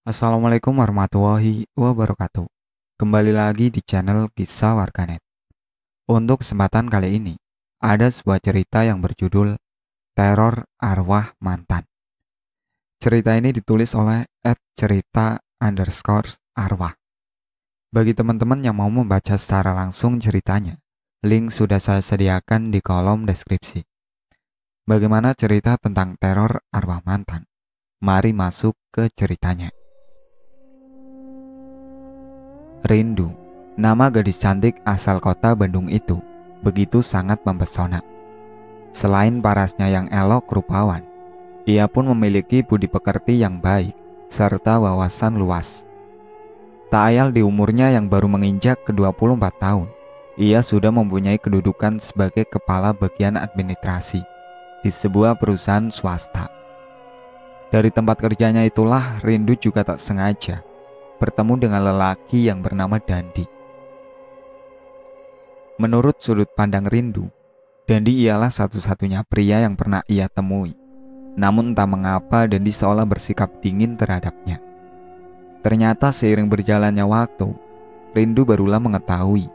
Assalamualaikum warahmatullahi wabarakatuh. Kembali lagi di channel Kisah Warganet. Untuk kesempatan kali ini, ada sebuah cerita yang berjudul Teror Arwah Mantan. Cerita ini ditulis oleh @cerita_arwah. Bagi teman-teman yang mau membaca secara langsung ceritanya, link sudah saya sediakan di kolom deskripsi. Bagaimana cerita tentang teror arwah mantan? Mari masuk ke ceritanya. Rindu, nama gadis cantik asal kota Bandung itu, begitu sangat mempesona. Selain parasnya yang elok rupawan, ia pun memiliki budi pekerti yang baik, serta wawasan luas. Tak ayal di umurnya yang baru menginjak ke-24 tahun, ia sudah mempunyai kedudukan sebagai kepala bagian administrasi di sebuah perusahaan swasta. Dari tempat kerjanya itulah Rindu juga tak sengaja bertemu dengan lelaki yang bernama Dandi. Menurut sudut pandang Rindu, Dandi ialah satu-satunya pria yang pernah ia temui. Namun entah mengapa Dandi seolah bersikap dingin terhadapnya. Ternyata seiring berjalannya waktu, Rindu barulah mengetahui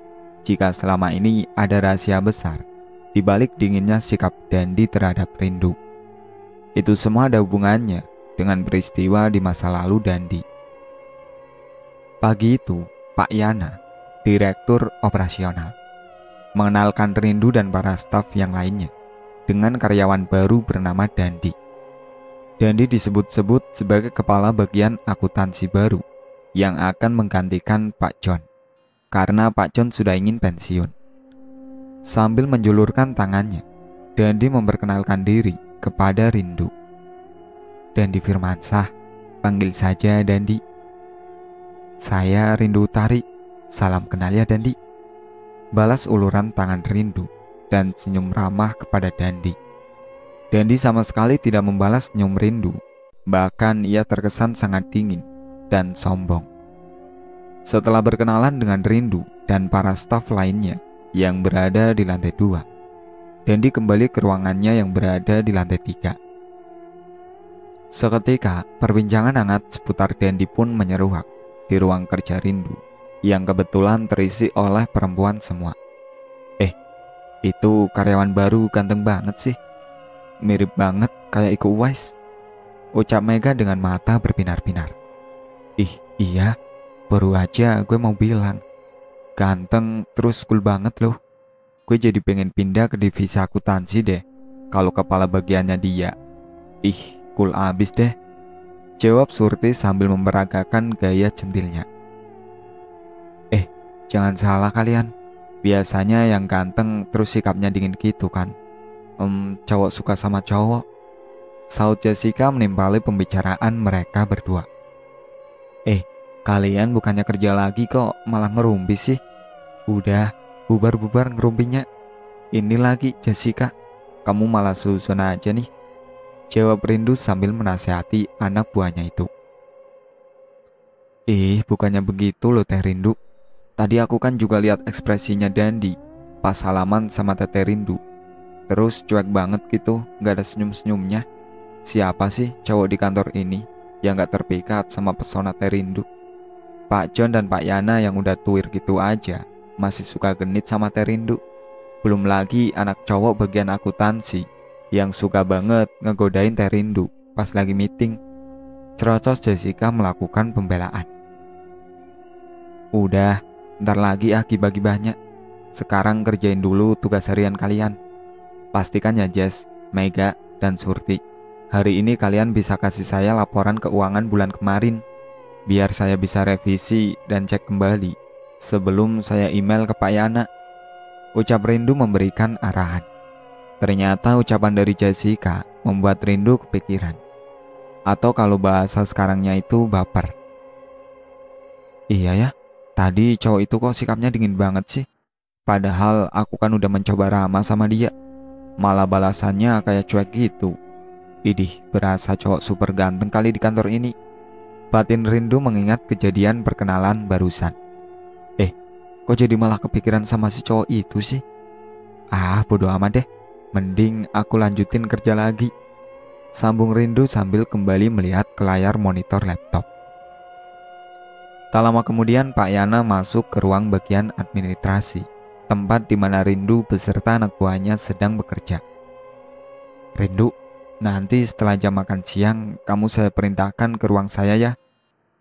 jika selama ini ada rahasia besar di balik dinginnya sikap Dandi terhadap Rindu. Itu semua ada hubungannya dengan peristiwa di masa lalu Dandi. Pagi itu, Pak Yana, direktur operasional, mengenalkan Rindu dan para staf yang lainnya dengan karyawan baru bernama Dandi. Dandi disebut-sebut sebagai kepala bagian akuntansi baru yang akan menggantikan Pak John, karena Pak John sudah ingin pensiun. Sambil menjulurkan tangannya, Dandi memperkenalkan diri kepada Rindu. Dandi Firmansyah, panggil saja Dandi. Saya Rindu Utari, salam kenal ya Dandi. Balas uluran tangan Rindu dan senyum ramah kepada Dandi. Dandi sama sekali tidak membalas senyum Rindu, bahkan ia terkesan sangat dingin dan sombong. Setelah berkenalan dengan Rindu dan para staf lainnya yang berada di lantai 2, Dandi kembali ke ruangannya yang berada di lantai 3. Seketika, perbincangan hangat seputar Dandi pun menyeruak di ruang kerja Rindu yang kebetulan terisi oleh perempuan semua. Itu karyawan baru ganteng banget sih. Mirip banget kayak Iko Uwais, ucap Mega dengan mata berbinar-binar. Iya, baru aja gue mau bilang. Ganteng terus cool banget loh. Gue jadi pengen pindah ke divisi akuntansi deh kalau kepala bagiannya dia. Cool abis deh, jawab Surti sambil memperagakan gaya centilnya. Jangan salah kalian, biasanya yang ganteng terus sikapnya dingin gitu kan. Cowok suka sama cowok, saut Jessica menimpali pembicaraan mereka berdua. Kalian bukannya kerja lagi kok malah ngerumpi sih? Udah, bubar-bubar ngerumpinya. Ini lagi Jessica, kamu malah susun aja nih, jawab Rindu sambil menasihati anak buahnya itu. Bukannya begitu loh Teh Rindu. Tadi aku kan juga lihat ekspresinya Dandi pas salaman sama Teteh Rindu. Terus cuek banget gitu, gak ada senyum-senyumnya. Siapa sih cowok di kantor ini yang gak terpikat sama pesona Teh Rindu? Pak John dan Pak Yana yang udah tuir gitu aja masih suka genit sama Teh Rindu. Belum lagi anak cowok bagian akuntansi yang suka banget ngegodain Teh Rindu pas lagi meeting. Cerocos Jessica melakukan pembelaan. Udah, ntar lagi bagi banyak. Sekarang kerjain dulu tugas harian kalian. Pastikan ya Jess, Mega, dan Surti, hari ini kalian bisa kasih saya laporan keuangan bulan kemarin, biar saya bisa revisi dan cek kembali sebelum saya email ke Pak Yana, ucap Rindu memberikan arahan. Ternyata ucapan dari Jessica membuat Rindu kepikiran, atau kalau bahasa sekarangnya itu baper. Iya ya, tadi cowok itu kok sikapnya dingin banget sih. Padahal aku kan udah mencoba ramah sama dia, malah balasannya kayak cuek gitu. Berasa cowok super ganteng kali di kantor ini. Batin Rindu mengingat kejadian perkenalan barusan. Kok jadi malah kepikiran sama si cowok itu sih? Bodo amat deh, mending aku lanjutin kerja lagi, sambung Rindu sambil kembali melihat ke layar monitor laptop. Tak lama kemudian Pak Yana masuk ke ruang bagian administrasi, tempat di mana Rindu beserta anak buahnya sedang bekerja. Rindu, nanti setelah jam makan siang, kamu saya perintahkan ke ruang saya ya.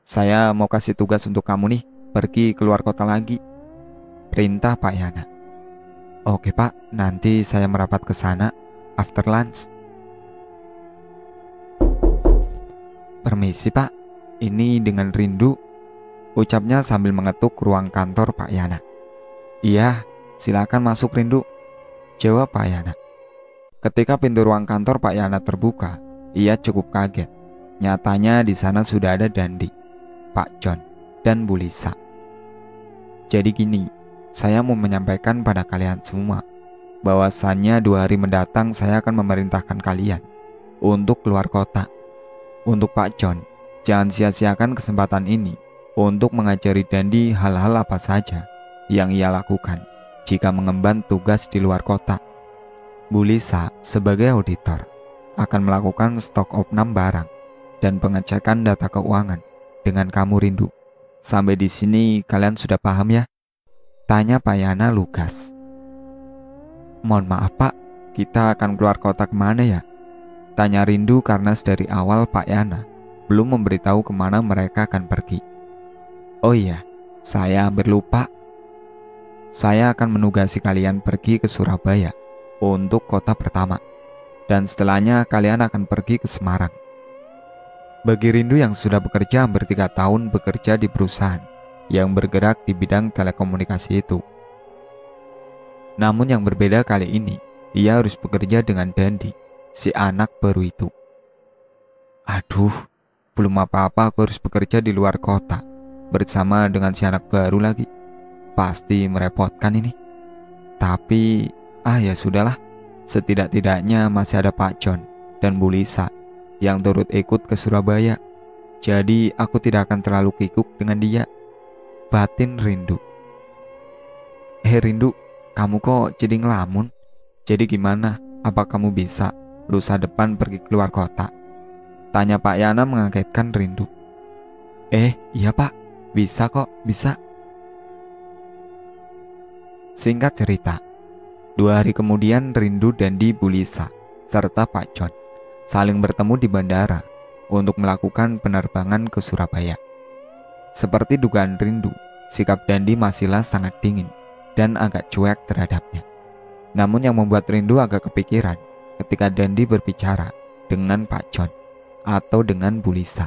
Saya mau kasih tugas untuk kamu nih, pergi keluar kota lagi. Perintah Pak Yana. Oke Pak, nanti saya merapat ke sana after lunch. Permisi Pak, ini dengan Rindu, ucapnya sambil mengetuk ruang kantor Pak Yana. Iya, silakan masuk Rindu, jawab Pak Yana. Ketika pintu ruang kantor Pak Yana terbuka, ia cukup kaget. Nyatanya di sana sudah ada Dandi, Pak John, dan Bu Lisa. Jadi gini, saya mau menyampaikan pada kalian semua bahwasannya 2 hari mendatang saya akan memerintahkan kalian untuk keluar kota. Untuk Pak John, jangan sia-siakan kesempatan ini untuk mengajari Dandi hal-hal apa saja yang ia lakukan jika mengemban tugas di luar kota. Bu Lisa sebagai auditor akan melakukan stock opnam barang dan pengecekan data keuangan dengan kamu Rindu. Sampai di sini kalian sudah paham ya? Tanya Pak Yana lugas. Mohon maaf Pak, kita akan keluar kota kemana ya? Tanya Rindu karena sedari awal Pak Yana belum memberitahu kemana mereka akan pergi. Oh iya, saya hampir lupa. Saya akan menugasi kalian pergi ke Surabaya untuk kota pertama, dan setelahnya kalian akan pergi ke Semarang. Bagi Rindu yang sudah bekerja hampir 3 tahun bekerja di perusahaan yang bergerak di bidang telekomunikasi itu. Namun yang berbeda kali ini, ia harus bekerja dengan Dandi, si anak baru itu. Aduh, belum apa-apa aku harus bekerja di luar kota bersama dengan si anak baru lagi. Pasti merepotkan ini. Tapi, ya sudahlah. Setidak-tidaknya masih ada Pak John dan Bu Lisa yang turut ikut ke Surabaya. Jadi aku tidak akan terlalu kikuk dengan dia, batin Rindu. Rindu, kamu kok jadi ngelamun? Jadi gimana? Apa kamu bisa lusa depan pergi keluar kota? Tanya Pak Yana mengagetkan Rindu. Iya Pak, bisa kok, bisa. Singkat cerita, 2 hari kemudian Rindu dan Bu Lisa serta Pak John saling bertemu di bandara untuk melakukan penerbangan ke Surabaya. Seperti dugaan Rindu, sikap Dandi masihlah sangat dingin dan agak cuek terhadapnya. Namun yang membuat Rindu agak kepikiran ketika Dandi berbicara dengan Pak John atau dengan Bu Lisa.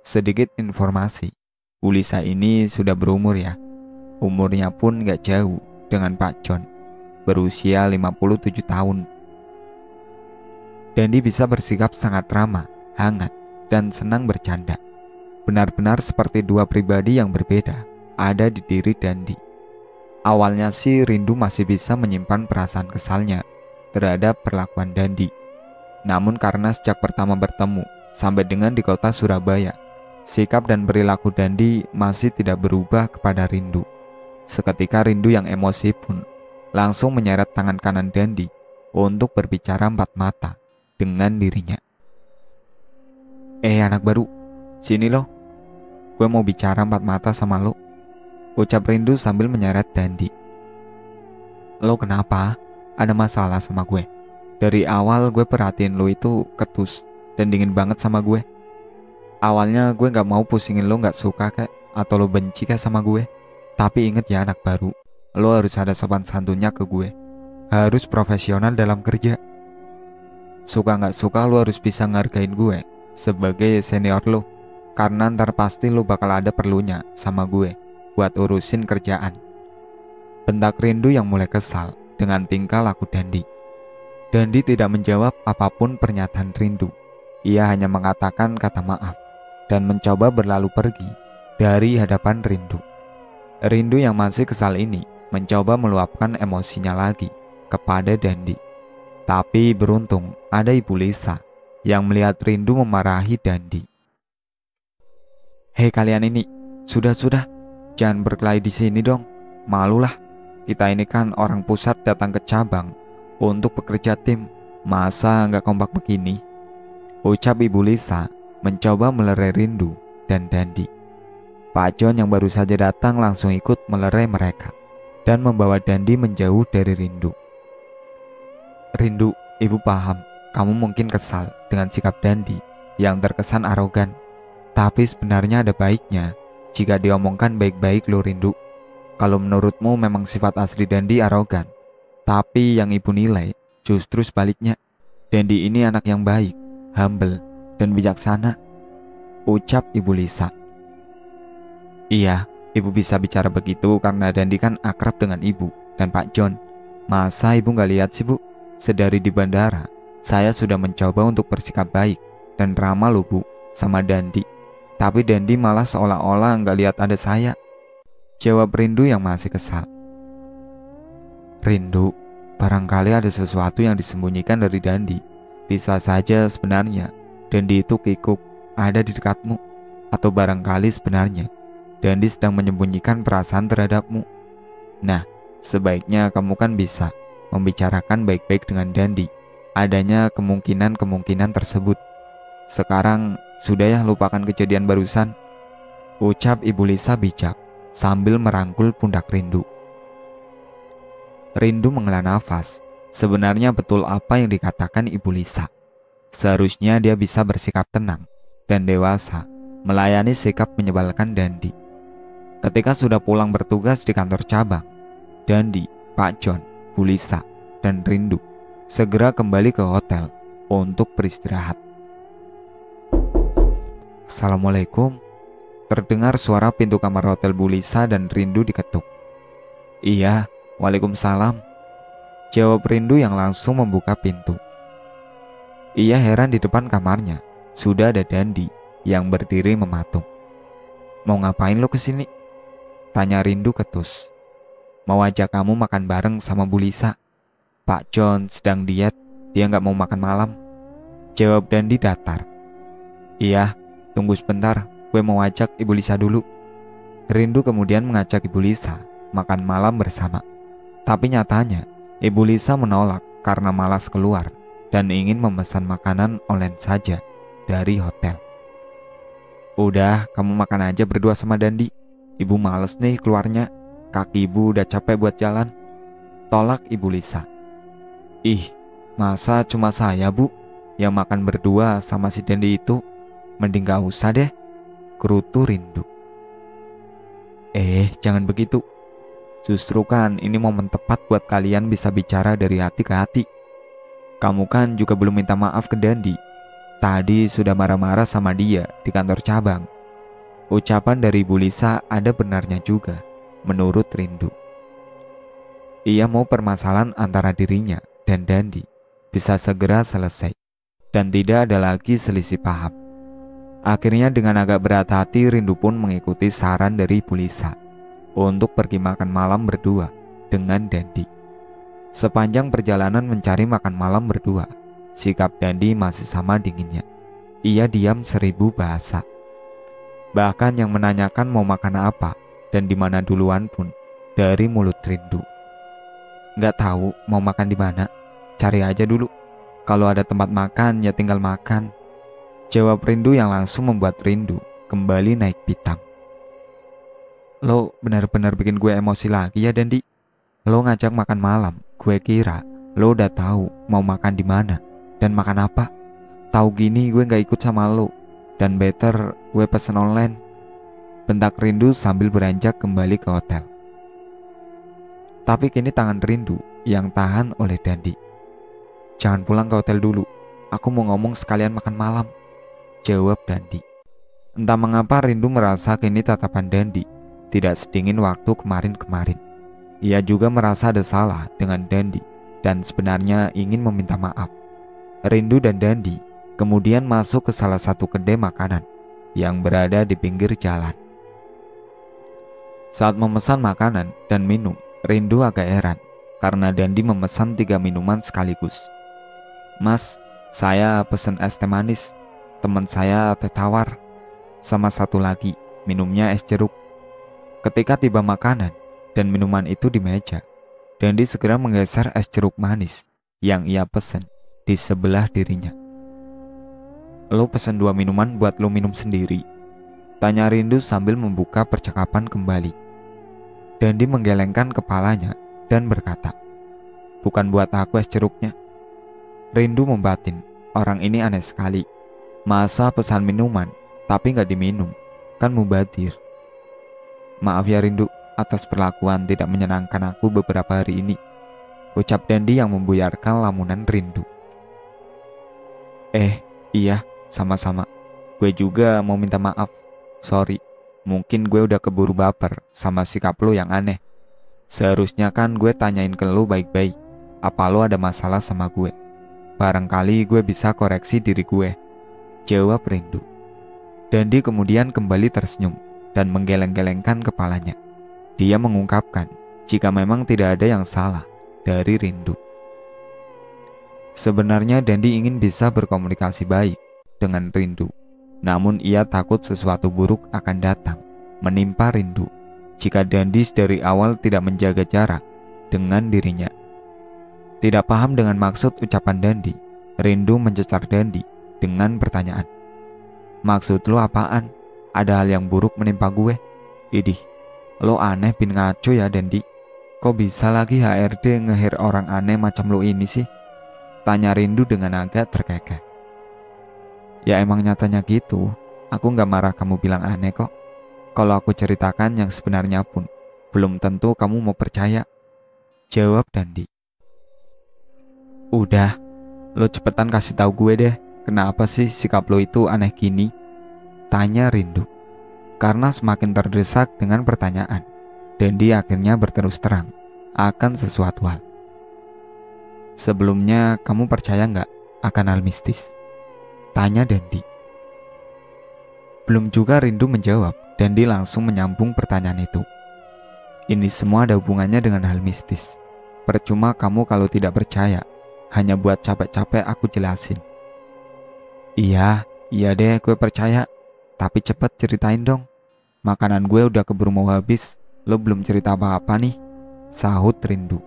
Sedikit informasi, Bu Lisa ini sudah berumur ya. Umurnya pun gak jauh dengan Pak John, berusia 57 tahun. Dandi bisa bersikap sangat ramah, hangat, dan senang bercanda. Benar-benar seperti 2 pribadi yang berbeda ada di diri Dandi. Awalnya sih Rindu masih bisa menyimpan perasaan kesalnya terhadap perlakuan Dandi. Namun karena sejak pertama bertemu sampai dengan di kota Surabaya, sikap dan perilaku Dandi masih tidak berubah kepada Rindu. Seketika Rindu yang emosi pun langsung menyeret tangan kanan Dandi untuk berbicara 4 mata dengan dirinya. Anak baru, sini lo. Gue mau bicara 4 mata sama lo, ucap Rindu sambil menyeret Dandi. Lo kenapa? Ada masalah sama gue? Dari awal gue perhatiin lo itu ketus dan dingin banget sama gue. Awalnya gue gak mau pusingin lo gak suka kayak atau lo benci kayak sama gue. Tapi inget ya anak baru, lo harus ada sopan santunnya ke gue. Harus profesional dalam kerja. Suka gak suka lo harus bisa ngargain gue sebagai senior lo. Karena ntar pasti lo bakal ada perlunya sama gue buat urusin kerjaan. Bentak Rindu yang mulai kesal dengan tingkah laku Dandi. Dandi tidak menjawab apapun pernyataan Rindu. Ia hanya mengatakan kata maaf dan mencoba berlalu pergi dari hadapan Rindu. Rindu yang masih kesal ini mencoba meluapkan emosinya lagi kepada Dandi. Tapi beruntung ada Ibu Lisa yang melihat Rindu memarahi Dandi. Hei kalian ini, sudah, jangan berkelahi di sini dong. Malulah, kita ini kan orang pusat datang ke cabang untuk bekerja tim. Masa nggak kompak begini? Ucap Ibu Lisa mencoba melerai Rindu dan Dandi. Pak John yang baru saja datang langsung ikut melerai mereka dan membawa Dandi menjauh dari Rindu. Rindu, ibu paham, kamu mungkin kesal dengan sikap Dandi yang terkesan arogan. Tapi sebenarnya ada baiknya jika diomongkan baik-baik lo Rindu. Kalau menurutmu memang sifat asli Dandi arogan, tapi yang ibu nilai justru sebaliknya. Dandi ini anak yang baik, humble, dan bijaksana, ucap Ibu Lisa. Iya, ibu bisa bicara begitu karena Dandi kan akrab dengan ibu dan Pak John. Masa ibu gak lihat sih bu? Sedari di bandara, saya sudah mencoba untuk bersikap baik dan ramah loh bu sama Dandi. Tapi Dandi malah seolah-olah gak lihat ada saya, jawab Rindu yang masih kesal. Rindu, barangkali ada sesuatu yang disembunyikan dari Dandi. Bisa saja sebenarnya Dandi itu kikuk ada di dekatmu. Atau barangkali sebenarnya Dandi sedang menyembunyikan perasaan terhadapmu. Nah, sebaiknya kamu kan bisa membicarakan baik-baik dengan Dandi adanya kemungkinan-kemungkinan tersebut. Sekarang sudah ya, lupakan kejadian barusan, ucap Ibu Lisa bijak sambil merangkul pundak Rindu. Rindu menghela nafas. Sebenarnya betul apa yang dikatakan Ibu Lisa. Seharusnya dia bisa bersikap tenang dan dewasa melayani sikap menyebalkan Dandi. Ketika sudah pulang bertugas di kantor cabang, Dandi, Pak John, Bu Lisa, dan Rindu segera kembali ke hotel untuk beristirahat. Assalamualaikum. Terdengar suara pintu kamar hotel Bu Lisa dan Rindu diketuk. Iya, waalaikumsalam, jawab Rindu yang langsung membuka pintu. Ia heran di depan kamarnya sudah ada Dandi yang berdiri mematung. Mau ngapain lo kesini? Tanya Rindu ketus. Mau ajak kamu makan bareng sama Bu Lisa. Pak John sedang diet, dia gak mau makan malam, jawab Dandi datar. Iya, tunggu sebentar, gue mau ajak Ibu Lisa dulu. Rindu kemudian mengajak Ibu Lisa makan malam bersama. Tapi nyatanya Ibu Lisa menolak karena malas keluar dan ingin memesan makanan online saja dari hotel. Udah, kamu makan aja berdua sama Dandi. Ibu males nih keluarnya, kaki ibu udah capek buat jalan, tolak Ibu Lisa. Ih, masa cuma saya bu yang makan berdua sama si Dandi itu? Mending gak usah deh, gerutu Rindu. Jangan begitu. Justru kan ini momen tepat buat kalian bisa bicara dari hati ke hati. Kamu kan juga belum minta maaf ke Dandi. Tadi sudah marah-marah sama dia di kantor cabang. Ucapan dari Bu Lisa ada benarnya juga, menurut Rindu. Ia mau permasalahan antara dirinya dan Dandi bisa segera selesai dan tidak ada lagi selisih paham. Akhirnya dengan agak berat hati Rindu pun mengikuti saran dari Bu Lisa untuk pergi makan malam berdua dengan Dandi. Sepanjang perjalanan mencari makan malam berdua, sikap Dandi masih sama dinginnya. Ia diam 1000 bahasa. Bahkan yang menanyakan mau makan apa dan di mana duluan pun dari mulut Rindu. Gak tahu mau makan di mana, cari aja dulu. Kalau ada tempat makan ya tinggal makan, jawab Rindu yang langsung membuat Rindu kembali naik pitam. Lo benar-benar bikin gue emosi lagi ya Dandi. Lo ngajak makan malam, gue kira lo udah tahu mau makan di mana dan makan apa. Tahu gini gue gak ikut sama lo, dan better gue pesen online, bentak Rindu sambil beranjak kembali ke hotel. Tapi kini tangan Rindu yang tahan oleh Dandi. Jangan pulang ke hotel dulu, aku mau ngomong sekalian makan malam, jawab Dandi. Entah mengapa Rindu merasa kini tatapan Dandi tidak sedingin waktu kemarin-kemarin. Ia juga merasa ada salah dengan Dandi dan sebenarnya ingin meminta maaf. Rindu dan Dandi kemudian masuk ke salah satu kedai makanan yang berada di pinggir jalan. Saat memesan makanan dan minum, Rindu agak heran karena Dandi memesan 3 minuman sekaligus. Mas, saya pesen es teh manis, teman saya teh tawar, sama satu lagi minumnya es jeruk. Ketika tiba makanan dan minuman itu di meja, Dandi segera menggeser es jeruk manis yang ia pesen di sebelah dirinya. Lo pesen 2 minuman buat lo minum sendiri, Tanya Rindu sambil membuka percakapan kembali. Dandi menggelengkan kepalanya dan berkata, "Bukan buat aku es jeruknya." Rindu membatin, orang ini aneh sekali. Masa pesan minuman, tapi nggak diminum, kan mubazir. "Maaf ya Rindu, atas perlakuan tidak menyenangkan aku beberapa hari ini," ucap Dandi yang membuyarkan lamunan Rindu. Iya, sama-sama. Gue juga mau minta maaf. Sorry, mungkin gue udah keburu baper sama sikap lo yang aneh. Seharusnya kan gue tanyain ke lo baik-baik, apa lo ada masalah sama gue. Barangkali gue bisa koreksi diri gue, jawab Rindu. Dandi kemudian kembali tersenyum dan menggeleng-gelengkan kepalanya. Dia mengungkapkan jika memang tidak ada yang salah dari Rindu. Sebenarnya Dandi ingin bisa berkomunikasi baik dengan Rindu, namun ia takut sesuatu buruk akan datang menimpa Rindu jika Dandi dari awal tidak menjaga jarak dengan dirinya. Tidak paham dengan maksud ucapan Dandi, Rindu mencecar Dandi dengan pertanyaan, "Maksud lo apaan? Ada hal yang buruk menimpa gue?" "Idih, lo aneh bin ngaco ya Dandi. Kok bisa lagi HRD ngehir orang aneh macam lo ini sih?" Tanya Rindu dengan agak terkekeh. "Ya emang nyatanya gitu, aku gak marah kamu bilang aneh kok. Kalau aku ceritakan yang sebenarnya pun, belum tentu kamu mau percaya," jawab Dandi. "Udah, lo cepetan kasih tahu gue deh, kenapa sih sikap lo itu aneh gini?" Tanya Rindu. Karena semakin terdesak dengan pertanyaan, Dandi akhirnya berterus terang akan sesuatu hal. "Sebelumnya kamu percaya nggak akan hal mistis?" tanya Dandi. Belum juga Rindu menjawab, Dandi langsung menyambung pertanyaan itu. "Ini semua ada hubungannya dengan hal mistis. Percuma kamu kalau tidak percaya, hanya buat capek-capek aku jelasin." Iya deh gue percaya. Tapi cepet ceritain dong. Makanan gue udah keburu mau habis, lo belum cerita apa-apa nih," sahut Rindu.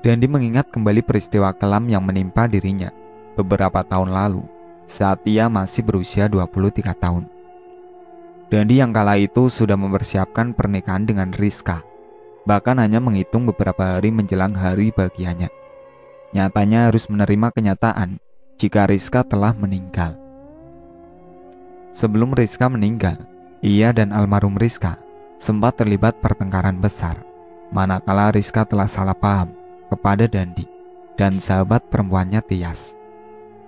Dandi mengingat kembali peristiwa kelam yang menimpa dirinya beberapa tahun lalu saat ia masih berusia 23 tahun. Dandi yang kala itu sudah mempersiapkan pernikahan dengan Rizka, bahkan hanya menghitung beberapa hari menjelang hari bahagianya. Nyatanya harus menerima kenyataan jika Rizka telah meninggal. Sebelum Rizka meninggal, ia dan almarhum Rizka sempat terlibat pertengkaran besar, manakala Rizka telah salah paham kepada Dandi dan sahabat perempuannya Tias.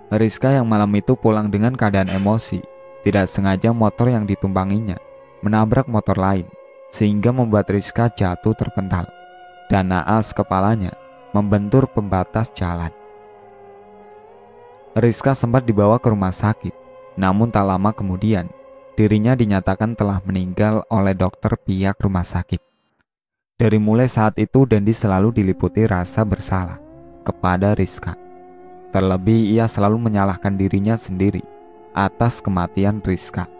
Rizka yang malam itu pulang dengan keadaan emosi, tidak sengaja motor yang ditumpanginya menabrak motor lain, sehingga membuat Rizka jatuh terpental dan naas kepalanya membentur pembatas jalan. Rizka sempat dibawa ke rumah sakit, namun tak lama kemudian dirinya dinyatakan telah meninggal oleh dokter pihak rumah sakit. Dari mulai saat itu Dandi selalu diliputi rasa bersalah kepada Rizka. Terlebih ia selalu menyalahkan dirinya sendiri atas kematian Rizka.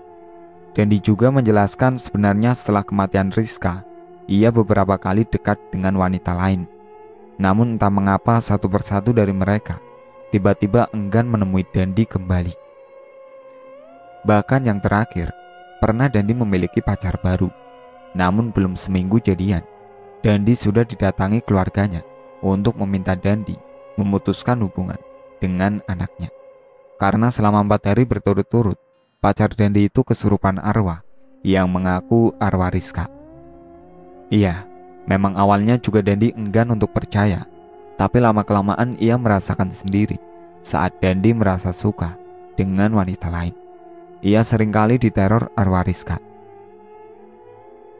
Dandi juga menjelaskan sebenarnya setelah kematian Rizka, ia beberapa kali dekat dengan wanita lain. Namun entah mengapa satu persatu dari mereka tiba-tiba enggan menemui Dandi kembali. Bahkan yang terakhir, pernah Dandi memiliki pacar baru. Namun belum seminggu jadian, Dandi sudah didatangi keluarganya untuk meminta Dandi memutuskan hubungan dengan anaknya. Karena selama 4 hari berturut-turut, pacar Dandi itu kesurupan arwah yang mengaku arwah Rizka. Iya, memang awalnya juga Dandi enggan untuk percaya, tapi lama-kelamaan ia merasakan sendiri saat Dandi merasa suka dengan wanita lain. Ia seringkali diteror arwah Rizka.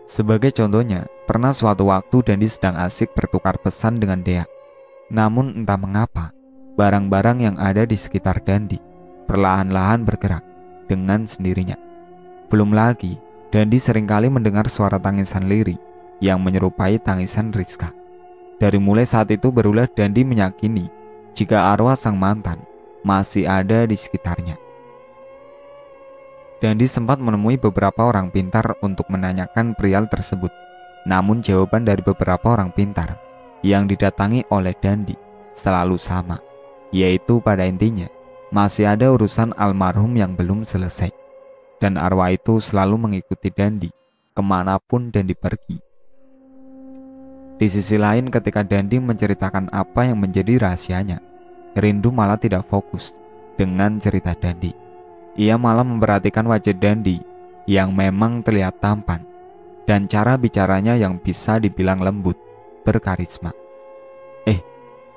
Sebagai contohnya, pernah suatu waktu Dandi sedang asik bertukar pesan dengan Dea. Namun entah mengapa, barang-barang yang ada di sekitar Dandi perlahan-lahan bergerak dengan sendirinya. Belum lagi, Dandi seringkali mendengar suara tangisan lirih yang menyerupai tangisan Rizka. Dari mulai saat itu barulah Dandi meyakini jika arwah sang mantan masih ada di sekitarnya. Dandi sempat menemui beberapa orang pintar untuk menanyakan perihal tersebut. Namun jawaban dari beberapa orang pintar yang didatangi oleh Dandi selalu sama, yaitu pada intinya masih ada urusan almarhum yang belum selesai. dan arwah itu selalu mengikuti Dandi kemanapun Dandi pergi. Di sisi lain, ketika Dandi menceritakan apa yang menjadi rahasianya, Rindu malah tidak fokus dengan cerita Dandi. Ia malah memperhatikan wajah Dandi yang memang terlihat tampan dan cara bicaranya yang bisa dibilang lembut, berkarisma.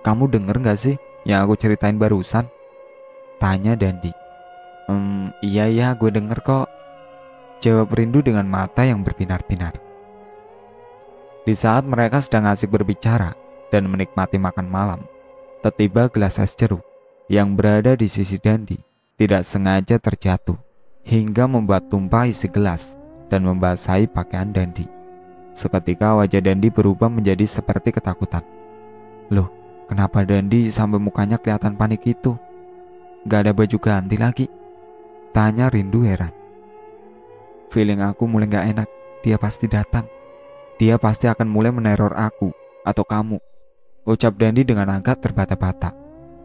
Kamu denger gak sih yang aku ceritain barusan? Tanya Dandi. Iya gue denger kok, jawab Rindu dengan mata yang berbinar-binar. Di saat mereka sedang asik berbicara dan menikmati makan malam, tiba-tiba gelas es jeruk yang berada di sisi Dandi tidak sengaja terjatuh hingga membuat tumpah isi gelas dan membasahi pakaian Dandi. Seketika wajah Dandi berubah menjadi seperti ketakutan. Loh, kenapa Dandi sampai mukanya kelihatan panik itu? Gak ada baju ganti lagi? Tanya Rindu heran. Feeling aku mulai gak enak. Dia pasti datang. Dia pasti akan mulai meneror aku atau kamu, ucap Dandi dengan agak terbata-bata.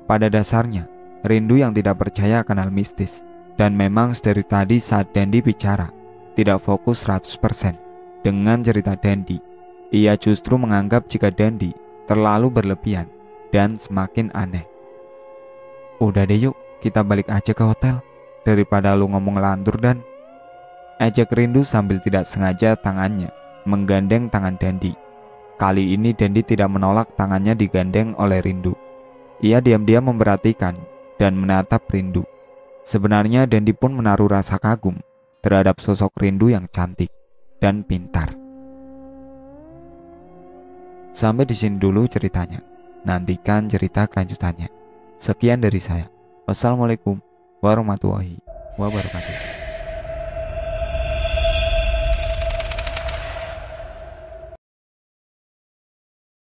Pada dasarnya, Rindu yang tidak percaya akan hal mistis. Dan memang dari tadi saat Dandi bicara, tidak fokus 100% dengan cerita Dandi. Ia justru menganggap jika Dandi terlalu berlebihan dan semakin aneh. Udah deh yuk, kita balik aja ke hotel daripada lu ngomong lantur dan ajak Rindu sambil tidak sengaja tangannya menggandeng tangan Dandi. Kali ini Dandi tidak menolak tangannya digandeng oleh Rindu. Ia diam-diam memperhatikan dan menatap Rindu. Sebenarnya Dandi pun menaruh rasa kagum terhadap sosok Rindu yang cantik dan pintar. Sampai di sini dulu ceritanya. Nantikan cerita kelanjutannya. Sekian dari saya. Wassalamualaikum warahmatullahi wabarakatuh.